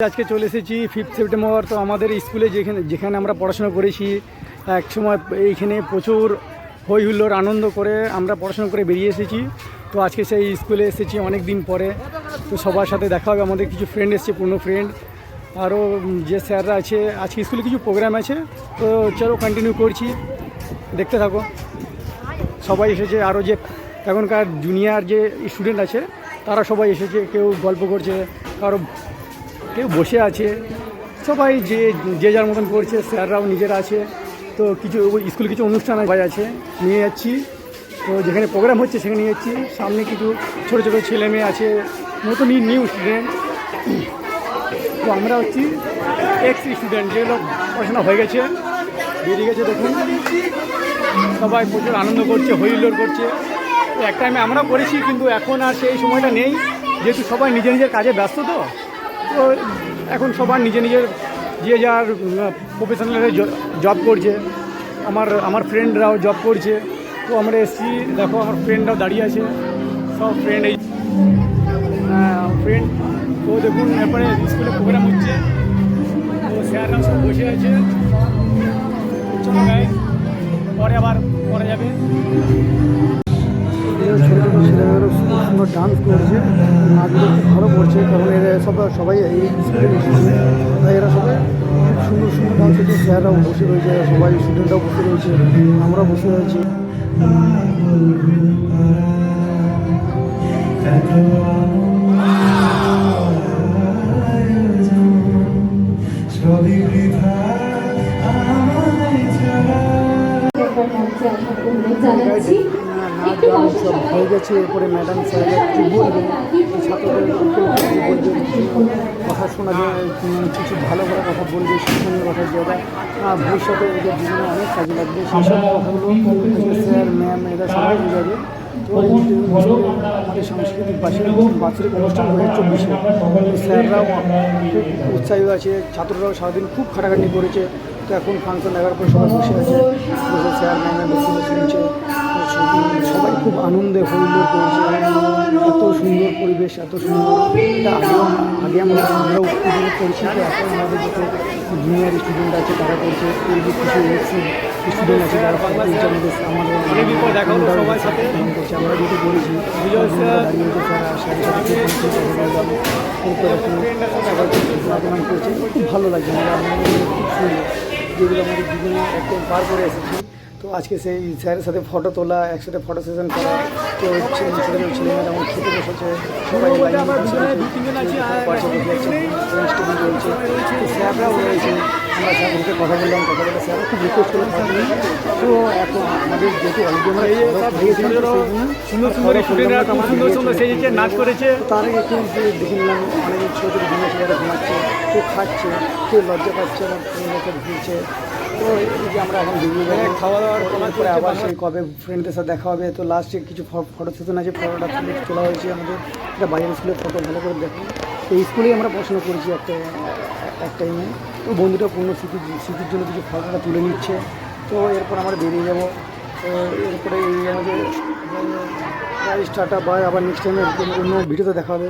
আজকে চলে এসেছি 5 সেপ্টেম্বর। তো আমাদের স্কুলে যেখানে আমরা পড়াশোনা করেছি, এক সময় এইখানে প্রচুর হই হুল্লোড় আনন্দ করে আমরা পড়াশোনা করে বেরিয়ে এসেছি। তো আজকে সেই স্কুলে এসেছি অনেক দিন পরে। তো সবার সাথে দেখা হবে, আমাদের কিছু ফ্রেন্ড এসেছে, পুরনো ফ্রেন্ড, আরও যে স্যাররা আছে। আজকে স্কুলে কিছু প্রোগ্রাম আছে, তো চলো কন্টিনিউ করছি, দেখতে থাকো। সবাই এসেছে, আরও যে এখনকার জুনিয়র যে স্টুডেন্ট আছে তারা সবাই এসেছে। কেউ গল্প করছে, কেউ বসে আছে, সবাই যে যার মতন করছে। স্যাররাও নিজেরা আছে। তো কিছু স্কুলে কিছু অনুষ্ঠান আছে, নিয়ে যাচ্ছি। তো যেখানে প্রোগ্রাম হচ্ছে সেখানে নিয়ে যাচ্ছি। সামনে কিছু ছোটো ছোটো ছেলে মেয়ে আছে, নতুন নিউ স্টুডেন্ট। তো আমরা হচ্ছি এক্স স্টুডেন্ট, যেগুলো পড়াশোনা হয়ে গেছে, বেরিয়ে গেছে। দেখুন সবাই প্রচুর আনন্দ করছে, হই হুল্লোড় করছে। এক টাইমে আমরাও করেছি, কিন্তু এখন আর সেই সময়টা নেই, যেহেতু সবাই নিজের নিজের কাজে ব্যস্ত। তো এখন সবার নিজের যে যার প্রফেশনালে জব করছে। আমার ফ্রেন্ডরাও জব করছে। তো আমরা এসেছি, দেখো আমার ফ্রেন্ডরাও দাঁড়িয়ে আছে, সব ফ্রেন্ড। এই ফ্রেন্ড তো দেখুন, এরপরে স্কুলে প্রোগ্রাম হচ্ছে, তো স্যাররাও সব বসে আছে। চলো গাইস, পরে আবার করা যাবে। ছোটো ছোটো ছেলেমেয়েরা সুন্দর ডান্স করছে, নাচগুলো খুব ভালো করছে, কারণ এরা সবাই এই স্কুলে এসেছে। তাই এরা সবাই খুব সুন্দর সুন্দর ডান্স করছে। স্যাররাও বসে রয়েছে, সবাই স্টুডেন্টরাও বসে রয়েছে, আমরাও বসে রয়েছি। হয়ে গেছে। এরপরে ম্যাডাম স্যাররা কী বলবে, ছাত্রদের বলবে, কথা শোনাবে, কিছু ভালো ভালো কথা বলবে, শিক্ষণীয় কথা, যেটা ভবিষ্যতে এদের জীবনে অনেক কাজে লাগবে। সেসব কথাগুলো স্যার ম্যাম এরা সবাই বোঝাবে। তো আমাদের সাংস্কৃতিক বাৎসরিক অনুষ্ঠান 2024, স্যাররাও খুব উৎসাহী আছে, ছাত্ররাও সারাদিন খুব খাটাখাটি করেছে। তো এখন ফাংশন দেখার পর সবাই বসে আছে, বসে স্যার ম্যামের বক্তব্য শুনছে। সবাই খুব আনন্দে হইহুল্লোড় করছে। এত সুন্দর পরিবেশ, এত সুন্দর, এটা আগে আমরাও উপভোগ করছি। তো এখন আমাদের যত জুনিয়র স্টুডেন্ট আছে তারা করছে, এই যে কিছু স্টুডেন্ট আছে তারা আমাদের সবার সাথে করছে। আমরা যেহেতু করেছি দাঁড়িয়েছে, স্যার করছে, খুব ভালো লাগছে। খুব সুন্দর, যেগুলো আমাদের জীবনে একদম পার করে এসেছি। তো আজকে সেই স্যারের সাথে ফটো তোলা, একসাথে ফটো সেশন করা। তো ছেলেমেয়েরা যেমন খেতে বসেছে, সবাই স্যাররাও রয়েছে। আমরা স্যারকে কথা বললাম, কথা বলে স্যারও খুব রিকোয়েস্ট করে কথা বলি। তো এখন আমাদের যেহেতু অলরেডি সুন্দর সুন্দর সুন্দর সুন্দর সেই যে নাচ করেছে, তার একটু দেখে নিলাম। অনেক ছোটো ছোটো জিনিস যারা ঘুমাচ্ছে, কেউ খাচ্ছে, কেউ লজ্জা পাচ্ছে না, ঘুরছে। তো এই যে আমরা এখন বেরিয়ে খাওয়া দাওয়ার পরে আবার সেই কবে ফ্রেন্ডদের সাথে দেখা হবে। তো লাস্টে কিছু ফটো সেশন আছে, ফটোটা তোলা হয়েছে আমাদের। এটা বাইরের স্কুলের ফটো, ভালো করে দেখুন। এই স্কুলেই আমরা পড়াশোনা করেছি এক টাইমে। তো বন্ধুটা পূর্ণ স্মৃতির জন্য কিছু ফটোটা তুলে নিচ্ছে। তো এরপর আমরা বেরিয়ে যাব। তো এরপরে এই আমাদের টাটা, বাই। আবার নেক্সট টাইমে অন্য ভিডিওতে দেখা হবে।